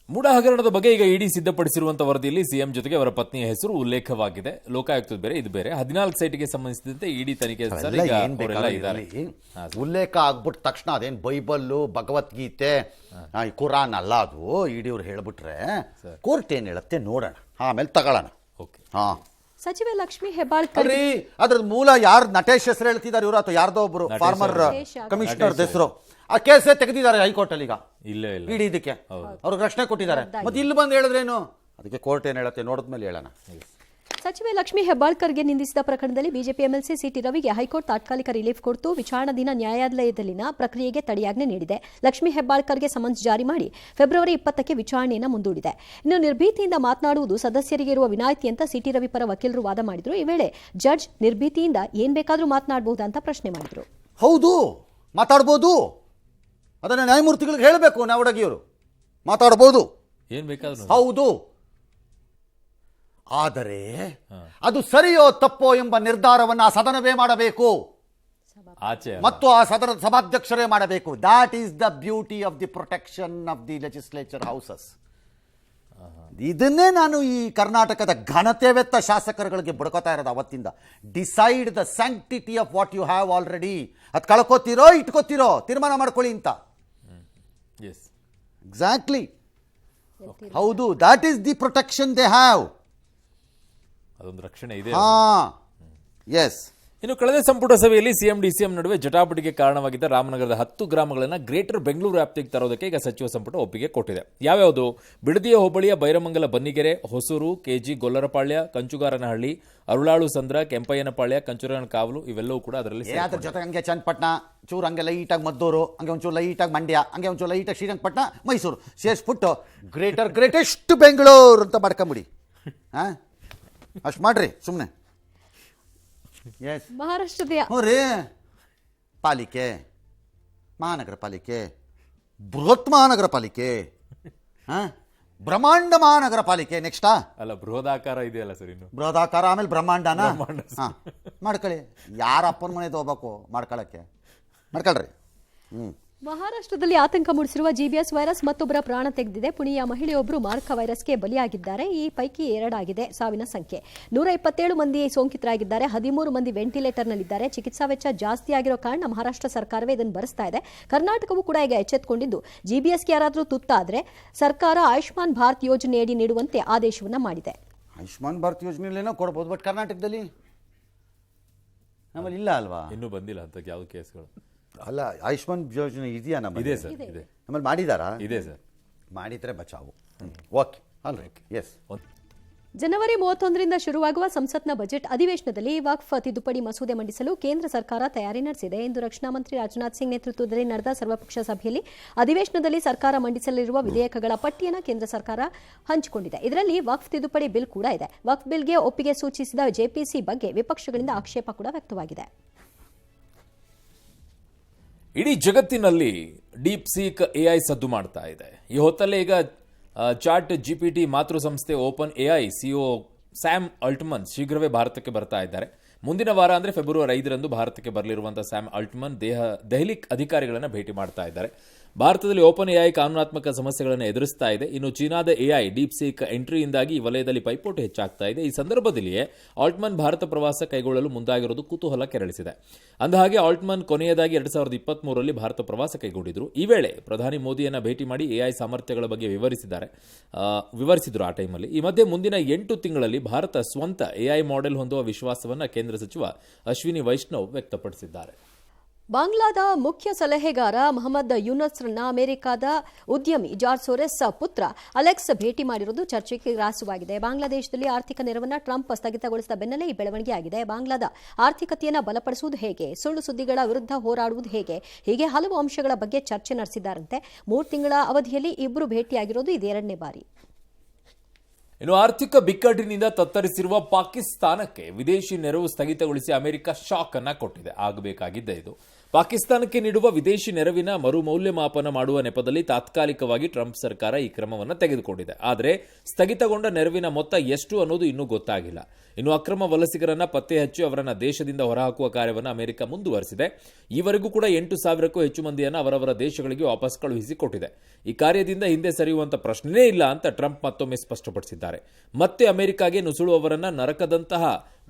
ಮೂಡ ಹಗರಣದ ಬಗ್ಗೆ ಈಗ ಇಡಿ ಸಿದ್ಧಪಡಿಸಿರುವಂತಹ ವರದಿಯಲ್ಲಿ ಸಿಎಂ ಜೊತೆಗೆ ಅವರ ಪತ್ನಿಯ ಹೆಸರು ಉಲ್ಲೇಖವಾಗಿದೆ. ಲೋಕಾಯುಕ್ತದ ಬೇರೆ ಇದು ಬೇರೆ. 14 ಸೈಟ್ಗೆ ಸಂಬಂಧಿಸಿದಂತೆ ಇಡಿ ತನಿಖೆ ಉಲ್ಲೇಖ ಆಗ್ಬಿಟ್ಟ ತಕ್ಷಣ ಅದೇನು ಬೈಬಲ್ಲು ಭಗವದ್ಗೀತೆ ಕುರಾನ್ ಅಲ್ಲ ಅದು. ಇಡಿ ಅವ್ರು ಹೇಳ್ಬಿಟ್ರೆ ಕೋರ್ಟ್ ಏನ್ ಹೇಳುತ್ತೆ ನೋಡೋಣ, ಆಮೇಲೆ ತಗೊಳ್ಳೋಣ. ಹಾ, ಸಚಿವೆ ಲಕ್ಷ್ಮೀ ಹೆಬ್ಬಾಳ್ಕರ್ ಅದ್ರ ಮೂಲ ಯಾರು ನಟೇಶ್ ಹೆಸರು ಹೇಳ್ತಿದ್ದಾರೆ ಇವರು ಅಥವಾ ಯಾರ್ದೋ ಒಬ್ರು ಫಾರ್ಮರ್ ಕಮಿಷನರ್ ಹೆಸರು. ಆ ಕೇಸೇ ತೆಗೆದಿದ್ದಾರೆ ಹೈಕೋರ್ಟ್ ಅಲ್ಲಿ. ಈಗ ಇಡೀ ಇದಕ್ಕೆ ಅವ್ರಿಗೆ ರಕ್ಷಣೆ ಕೊಟ್ಟಿದ್ದಾರೆ. ಮತ್ತೆ ಇಲ್ಲಿ ಬಂದು ಹೇಳಿದ್ರೇನು, ಅದಕ್ಕೆ ಕೋರ್ಟ್ ಏನ್ ಹೇಳುತ್ತೆ ನೋಡಿದ್ಮೇಲೆ ಹೇಳೋಣ. ಸಚಿವೆ ಲಕ್ಷ್ಮೀ ಹೆಬ್ಬಾಳ್ಕರ್ಗೆ ನಿಂದಿಸಿದ ಪ್ರಕರಣದಲ್ಲಿ ಬಿಜೆಪಿ ಎಂಎಲ್ಸಿ ಸಿಟಿ ರವಿಗೆ ಹೈಕೋರ್ಟ್ ತಾತ್ಕಾಲಿಕ ರಿಲೀಫ್ ಕೊಟ್ಟು ವಿಚಾರಣಾಧೀನ ನ್ಯಾಯಾಲಯದಲ್ಲಿನ ಪ್ರಕ್ರಿಯೆಗೆ ತಡೆಯಾಜ್ಞೆ ನೀಡಿದೆ. ಲಕ್ಷ್ಮೀ ಹೆಬ್ಬಾಳ್ಕರ್ಗೆ ಸಮನ್ಸ್ ಜಾರಿ ಮಾಡಿ ಫೆಬ್ರವರಿ 20ಕ್ಕೆ ವಿಚಾರಣೆಯನ್ನು ಮುಂದೂಡಿದೆ. ಇನ್ನು ನಿರ್ಭೀತಿಯಿಂದ ಮಾತನಾಡುವುದು ಸದಸ್ಯರಿಗೆ ಇರುವ ವಿನಾಯಿತಿ ಅಂತ ಸಿಟಿ ರವಿ ಪರ ವಕೀಲರು ವಾದ ಮಾಡಿದ್ರು. ಈ ವೇಳೆ ಜಡ್ಜ್ ನಿರ್ಭೀತಿಯಿಂದ ಏನ್ ಬೇಕಾದ್ರೂ ಮಾತನಾಡಬಹುದು ಅಂತ ಪ್ರಶ್ನೆ ಮಾಡಿದ್ರು. ಹೌದು, ಮಾತಾಡ್ಬೋದು, ಅದನ್ನ ನ್ಯಾಯಮೂರ್ತಿಗಳಿಗೆ ಹೇಳಬೇಕು. ನಾವಡಗಿಯವರು ಮಾತಾಡಬಹುದು, ಏನ್ ಬೇಕಾದ್ರೂ. ಹೌದು, ಆದರೆ ಅದು ಸರಿಯೋ ತಪ್ಪೋ ಎಂಬ ನಿರ್ಧಾರವನ್ನು ಆ ಸದನವೇ ಮಾಡಬೇಕು ಮತ್ತು ಆ ಸದನದ ಸಭಾಧ್ಯಕ್ಷರೇ ಮಾಡಬೇಕು. That is the beauty of the protection of the legislature houses. ಇದನ್ನೇ ನಾನು ಈ ಕರ್ನಾಟಕದ ಘನತೆವೆತ್ತ ಶಾಸಕರುಗಳಿಗೆ ಬಡ್ಕೋತಾ ಇರೋದು ಅವತ್ತಿಂದ. Decide the sanctity of what you have already. ಅದು ಕಳ್ಕೋತಿರೋ ಇಟ್ಕೋತಿರೋ ತೀರ್ಮಾನ ಮಾಡ್ಕೊಳ್ಳಿ ಅಂತ. ಎಕ್ಸಾಕ್ಟ್ಲಿ, ಹೌದು, that is the protection they have. ಅದೊಂದು ರಕ್ಷಣೆ ಇದೆ. ಎಸ್. ಇನ್ನು ಕಳೆದ ಸಂಪುಟ ಸಭೆಯಲ್ಲಿ ಸಿಎಂ ಡಿಸಿಎಂ ನಡುವೆ ಜಟಾಪಟಿಗೆ ಕಾರಣವಾಗಿದ್ದ ರಾಮನಗರದ 10 ಗ್ರಾಮಗಳನ್ನು ಗ್ರೇಟರ್ ಬೆಂಗಳೂರು ವ್ಯಾಪ್ತಿಗೆ ತರೋದಕ್ಕೆ ಈಗ ಸಚಿವ ಸಂಪುಟ ಒಪ್ಪಿಗೆ ಕೊಟ್ಟಿದೆ. ಯಾವ್ಯಾವುದು? ಬಿಡದಿಯ ಹೋಬಳಿಯ ಬೈರಮಂಗಲ ಬನ್ನಿಗೆರೆ, ಹೊಸೂರು, ಕೆಜಿ ಗೊಲ್ಲರಪಾಳ್ಯ, ಕಂಚುಗಾರನಹಳ್ಳಿ, ಅರುಳಾಳು ಸಂದ್ರ, ಕೆಂಪಯ್ಯನಪಾಳ್ಯ, ಕಂಚುರನ ಕಾವಲು ಇವೆಲ್ಲವೂ ಕೂಡ ಅದರಲ್ಲಿ. ಅದ್ರ ಜೊತೆಗೆ ಹಂಗೆ ಚನ್ನಪಟ್ಟಣ ಚೂರು, ಹಂಗೆ ಲೈಟಾಗಿ ಮದ್ದೂರು, ಹಂಗೆ ಒಂಚೂರು ಲೈಟಾಗಿ ಮಂಡ್ಯ, ಹಂಗೆ ಒಂಚೂರು ಲೈಟಾಗಿ ಶ್ರೀರಂಗಪಟ್ಟಣ, ಮೈಸೂರು ಸೇರಿಸ್ಬಿಟ್ಟು ಗ್ರೇಟೆಸ್ಟ್ ಬೆಂಗಳೂರು ಅಂತ ಮಾಡ್ಕೊಂಬಿಡಿ. ಹಾಂ, ಅಷ್ಟು ಮಾಡ್ರಿ ಸುಮ್ಮನೆ. ಮಹಾರಾಷ್ಟ್ರದ ಪಾಲಿಕೆ, ಮಹಾನಗರ ಪಾಲಿಕೆ, ಬೃಹತ್ ಮಹಾನಗರ ಪಾಲಿಕೆ, ಬ್ರಹ್ಮಾಂಡ ಮಹಾನಗರ ಪಾಲಿಕೆ. ನೆಕ್ಸ್ಟಾ ಅಲ್ಲ, ಬೃಹದಾಕಾರ ಇದೆಯಲ್ಲ ಸರ್, ಇನ್ನು ಬೃಹದಾಕಾರ, ಆಮೇಲೆ ಬ್ರಹ್ಮಾಂಡನ ಮಾಡ್ಕೊಳ್ಳಿ. ಯಾರ ಅಪ್ಪನ ಮನೆ ಹೋಗ್ಬೇಕು ಮಾಡ್ಕೊಳ್ರಿ. ಮಹಾರಾಷ್ಟ್ರದಲ್ಲಿ ಆತಂಕ ಮೂಡಿಸಿರುವ ಜಿಬಿಎಸ್ ವೈರಸ್ ಮತ್ತೊಬ್ಬರ ಪ್ರಾಣ ತೆಗೆದಿದೆ. ಪುಣೆಯ ಮಹಿಳೆಯೊಬ್ಬರು ಮಾರಕ ವೈರಸ್ಗೆ ಬಲಿಯಾಗಿದ್ದಾರೆ. ಈ ಪೈಕಿ 2 ಆಗಿದೆ ಸಾವಿನ ಸಂಖ್ಯೆ. 127 ಮಂದಿ ಸೋಂಕಿತರಾಗಿದ್ದಾರೆ. 13 ಮಂದಿ ವೆಂಟಿಲೇಟರ್ನಲ್ಲಿದ್ದಾರೆ. ಚಿಕಿತ್ಸಾ ವೆಚ್ಚ ಜಾಸ್ತಿ ಆಗಿರೋ ಕಾರಣ ಮಹಾರಾಷ್ಟ್ರ ಸರ್ಕಾರವೇ ಇದನ್ನು ಭರಿಸ್ತಾ ಇದೆ. ಕರ್ನಾಟಕವೂ ಕೂಡ ಈಗ ಎಚ್ಚೆತ್ತುಕೊಂಡಿದ್ದು ಜೆಬಿಎಸ್ಗೆ ಯಾರಾದರೂ ತುತ್ತಾದರೆ ಸರ್ಕಾರ ಆಯುಷ್ಮಾನ್ ಭಾರತ್ ಯೋಜನೆಯಡಿ ನೀಡುವಂತೆ ಆದೇಶವನ್ನ ಮಾಡಿದೆ. ಆಯುಷ್ಮಾನ್ ಭಾರತ್ ಯೋಜನೆಯಲ್ಲೇನೋ ಕೊಡಬಹುದು, ಬಟ್ ಕರ್ನಾಟಕದಲ್ಲಿ ನಮ್ಮಲ್ಲಿ ಇಲ್ಲ ಅಲ್ವಾ? ಇನ್ನೂ ಬಂದಿಲ್ಲ ಅಂತ ಯಾವ ಕೇಸ್ಗಳು. ಅಲ್ಲ, ಆಯುಷ್ಮಾನ್ ಯೋಜನೆ ಇದೆಯಾ? ಇದೆ ಸರ್, ಇದೆ. ನಮ್ಮಲ್ಲಿ ಮಾಡಿದಾರಾ? ಇದೆ ಸರ್. ಮಾಡಿದ್ರೆ ಬಚಾವು. Okay, all right, yes. ಜನವರಿ 31ರಿಂದ ಶುರುವಾಗುವ ಸಂಸತ್ನ ಬಜೆಟ್ ಅಧಿವೇಶನದಲ್ಲಿ ವಕ್ಫ್ ತಿದ್ದುಪಡಿ ಮಸೂದೆ ಮಂಡಿಸಲು ಕೇಂದ್ರ ಸರ್ಕಾರ ತಯಾರಿ ನಡೆಸಿದೆ ಎಂದು ರಕ್ಷಣಾ ಮಂತ್ರಿ ರಾಜನಾಥ್ ಸಿಂಗ್ ನೇತೃತ್ವದಲ್ಲಿ ನಡೆದ ಸರ್ವಪಕ್ಷ ಸಭೆಯಲ್ಲಿ ಅಧಿವೇಶನದಲ್ಲಿ ಸರ್ಕಾರ ಮಂಡಿಸಲಿರುವ ವಿಧೇಯಕಗಳ ಪಟ್ಟಿಯನ್ನು ಕೇಂದ್ರ ಸರ್ಕಾರ ಹಂಚಿಕೊಂಡಿದೆ. ಇದರಲ್ಲಿ ವಕ್ಫ್ ತಿದ್ದುಪಡಿ ಬಿಲ್ ಕೂಡ ಇದೆ. ವಕ್ಫ್ ಬಿಲ್ಗೆ ಒಪ್ಪಿಗೆ ಸೂಚಿಸಿದ ಜೆಪಿಸಿ ಬಗ್ಗೆ ವಿಪಕ್ಷಗಳಿಂದ ಆಕ್ಷೇಪ ಕೂಡ ವ್ಯಕ್ತವಾಗಿದೆ. ಇಡೀ ಜಗತ್ತಿನಲ್ಲಿ ಡೀಪ್ ಸೀಕ್ ಎಐ ಸದ್ದು ಮಾಡ್ತಾ ಇದೆ. ಈ ಹೊತ್ತಲ್ಲೇ ಈಗ ಚಾಟ್ ಜಿಪಿಟಿ ಮಾತೃ ಸಂಸ್ಥೆ ಓಪನ್ ಎಐ ಸಿಒ ಸ್ಯಾಮ್ ಆಲ್ಟ್ಮನ್ ಶೀಘ್ರವೇ ಭಾರತಕ್ಕೆ ಬರ್ತಾ ಇದ್ದಾರೆ. ಮುಂದಿನ ವಾರ ಅಂದರೆ ಫೆಬ್ರವರಿ 5ರಂದು ಭಾರತಕ್ಕೆ ಬರಲಿರುವಂತಹ ಸ್ಯಾಮ್ ಆಲ್ಟ್ಮನ್ ದೆಹಲಿ ಅಧಿಕಾರಿಗಳನ್ನು ಭೇಟಿ ಮಾಡ್ತಾ ಇದ್ದಾರೆ. ಭಾರತದಲ್ಲಿ ಓಪನ್ ಎಐ ಕಾನೂನಾತ್ಮಕ ಸಮಸ್ಯೆಗಳನ್ನು ಎದುರಿಸ್ತಾ ಇದೆ. ಇನ್ನು ಚೀನಾದ ಎಐ ಡೀಪ್ ಸೀಕ್ ಎಂಟ್ರಿಯಿಂದಾಗಿ ಈ ವಲಯದಲ್ಲಿ ಪೈಪೋಟಿ ಹೆಚ್ಚಾಗ್ತಾ ಇದೆ. ಈ ಸಂದರ್ಭದಲ್ಲಿಯೇ ಆಲ್ಟ್ಮನ್ ಭಾರತ ಪ್ರವಾಸ ಕೈಗೊಳ್ಳಲು ಮುಂದಾಗಿರೋದು ಕುತೂಹಲ ಕೆರಳಿಸಿದೆ. ಅಂದಹಾಗೆ ಆಲ್ಟ್ಮನ್ ಕೊನೆಯದಾಗಿ 2023ರಲ್ಲಿ ಭಾರತ ಪ್ರವಾಸ ಕೈಗೊಂಡಿದ್ರು. ಈ ವೇಳೆ ಪ್ರಧಾನಿ ಮೋದಿಯನ್ನ ಭೇಟಿ ಮಾಡಿ ಎಐ ಸಾಮರ್ಥ್ಯಗಳ ಬಗ್ಗೆ ವಿವರಿಸಿದ್ರು ಆ ಟೈಮಲ್ಲಿ. ಈ ಮಧ್ಯೆ ಮುಂದಿನ 8 ತಿಂಗಳಲ್ಲಿ ಭಾರತ ಸ್ವಂತ ಎಐ ಮಾಡೆಲ್ ಹೊಂದುವ ವಿಶ್ವಾಸವನ್ನು ಕೇಂದ್ರ ಸಚಿವ ಅಶ್ವಿನಿ ವೈಷ್ಣವ್ ವ್ಯಕ್ತಪಡಿಸಿದ್ದಾರೆ. ಬಾಂಗ್ಲಾದ ಮುಖ್ಯ ಸಲಹೆಗಾರ ಮೊಹಮ್ಮದ್ ಯೂನಸ್ರನ್ನ ಅಮೆರಿಕದ ಉದ್ಯಮಿ ಜಾರ್ಜ್ ಸೋರೆಸ್ ಪುತ್ರ ಅಲೆಕ್ಸ್ ಭೇಟಿ ಮಾಡಿರುವುದು ಚರ್ಚೆಗೆ ಗ್ರಾಸವಾಗಿದೆ. ಬಾಂಗ್ಲಾದೇಶದಲ್ಲಿ ಆರ್ಥಿಕ ನೆರವನ್ನ ಟ್ರಂಪ್ ಸ್ಥಗಿತಗೊಳಿಸಿದ ಬೆನ್ನಲ್ಲೇ ಈ ಬೆಳವಣಿಗೆ ಆಗಿದೆ. ಬಾಂಗ್ಲಾದ ಆರ್ಥಿಕತೆಯನ್ನು ಬಲಪಡಿಸುವುದು ಹೇಗೆ, ಸುಳ್ಳು ಸುದ್ದಿಗಳ ವಿರುದ್ಧ ಹೋರಾಡುವುದು ಹೇಗೆ, ಹೀಗೆ ಹಲವು ಅಂಶಗಳ ಬಗ್ಗೆ ಚರ್ಚೆ ನಡೆಸಿದ್ದಾರಂತೆ. 3 ತಿಂಗಳ ಅವಧಿಯಲ್ಲಿ ಇಬ್ಬರು ಭೇಟಿಯಾಗಿರೋದು ಇದು 2ನೇ ಬಾರಿ. ಇನ್ನು ಆರ್ಥಿಕ ಬಿಕ್ಕಟ್ಟಿನಿಂದ ತತ್ತರಿಸಿರುವ ಪಾಕಿಸ್ತಾನಕ್ಕೆ ವಿದೇಶಿ ನೆರವು ಸ್ಥಗಿತಗೊಳಿಸಿ ಅಮೆರಿಕ ಶಾಕ್ ಅನ್ನ ಕೊಟ್ಟಿದೆ. ಆಗಬೇಕಾಗಿದ್ದೆ ಇದು. ಪಾಕಿಸ್ತಾನಕ್ಕೆ ನೀಡುವ ವಿದೇಶಿ ನೆರವಿನ ಮರುಮೌಲ್ಯಮಾಪನ ಮಾಡುವ ನೆಪದಲ್ಲಿ ತಾತ್ಕಾಲಿಕವಾಗಿ ಟ್ರಂಪ್ ಸರ್ಕಾರ ಈ ಕ್ರಮವನ್ನು ತೆಗೆದುಕೊಂಡಿದೆ. ಆದರೆ ಸ್ಥಗಿತಗೊಂಡ ನೆರವಿನ ಮೊತ್ತ ಎಷ್ಟು ಅನ್ನೋದು ಇನ್ನೂ ಗೊತ್ತಾಗಿಲ್ಲ. ಇನ್ನು ಅಕ್ರಮ ವಲಸಿಗರನ್ನ ಪತ್ತೆ ಹಚ್ಚಿ ಅವರನ್ನ ದೇಶದಿಂದ ಹೊರಹಾಕುವ ಕಾರ್ಯವನ್ನು ಅಮೆರಿಕ ಮುಂದುವರೆಸಿದೆ. ಈವರೆಗೂ ಕೂಡ 8,000ಕ್ಕೂ ಹೆಚ್ಚು ಮಂದಿಯನ್ನು ಅವರವರ ದೇಶಗಳಿಗೆ ವಾಪಸ್ ಕಳುಹಿಸಿಕೊಟ್ಟಿದೆ. ಈ ಕಾರ್ಯದಿಂದ ಹಿಂದೆ ಸರಿಯುವಂತ ಪ್ರಶ್ನೆಯೇ ಇಲ್ಲ ಅಂತ ಟ್ರಂಪ್ ಮತ್ತೊಮ್ಮೆ ಸ್ಪಷ್ಟಪಡಿಸಿದ್ದಾರೆ. ಮತ್ತೆ ಅಮೆರಿಕಾಗೆ ನುಸುಳುವವರನ್ನ ನರಕದಂತಹ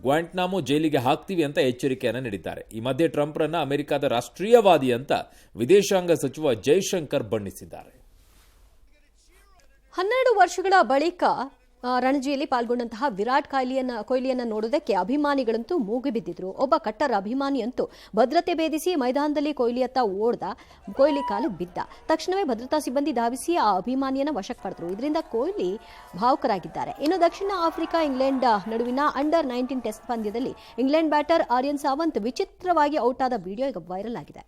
ಗ್ವಾಂಟ್ನಾಮೋ ಜೈಲಿಗೆ ಹಾಕ್ತೀವಿ ಅಂತ ಎಚ್ಚರಿಕೆಯನ್ನು ನೀಡಿದ್ದಾರೆ. ಈ ಮಧ್ಯೆ ಟ್ರಂಪ್ರನ್ನ ಅಮೆರಿಕದ ರಾಷ್ಟ್ರೀಯವಾದಿ ಅಂತ ವಿದೇಶಾಂಗ ಸಚಿವ ಜೈಶಂಕರ್ ಬಣ್ಣಿಸಿದ್ದಾರೆ. 12 ವರ್ಷಗಳ ಬಳಿಕ ರಣಜಿಯಲ್ಲಿ ಪಾಲ್ಗೊಂಡಂತಹ ವಿರಾಟ್ ಕೊಹ್ಲಿಯನ್ನ ನೋಡೋದಕ್ಕೆ ಅಭಿಮಾನಿಗಳಂತೂ ಮೂಗಿಬಿದ್ದಿದ್ರು. ಒಬ್ಬ ಕಟ್ಟರ್ ಅಭಿಮಾನಿಯಂತೂ ಭದ್ರತೆ ಭೇದಿಸಿ ಮೈದಾನದಲ್ಲಿ ಕೊಹ್ಲಿಯತ್ತ ಓಡ್ದ. ಕೊಹ್ಲಿ ಕಾಲಿಗೆ ಬಿದ್ದ. ತಕ್ಷಣವೇ ಭದ್ರತಾ ಸಿಬ್ಬಂದಿ ಧಾವಿಸಿ ಆ ಅಭಿಮಾನಿಯನ್ನ ವಶಕ್ಕೆ ಪಡೆದರು. ಇದರಿಂದ ಕೊಹ್ಲಿ ಭಾವುಕರಾಗಿದ್ದಾರೆ. ಇನ್ನು ದಕ್ಷಿಣ ಆಫ್ರಿಕಾ ಇಂಗ್ಲೆಂಡ್ ನಡುವಿನ ಅಂಡರ್-19 ಟೆಸ್ಟ್ ಪಂದ್ಯದಲ್ಲಿ ಇಂಗ್ಲೆಂಡ್ ಬ್ಯಾಟರ್ ಆರ್ಯನ್ ಸಾವಂತ್ ವಿಚಿತ್ರವಾಗಿ ಔಟ್ ಆದ ವಿಡಿಯೋ ಈಗ ವೈರಲ್ ಆಗಿದೆ.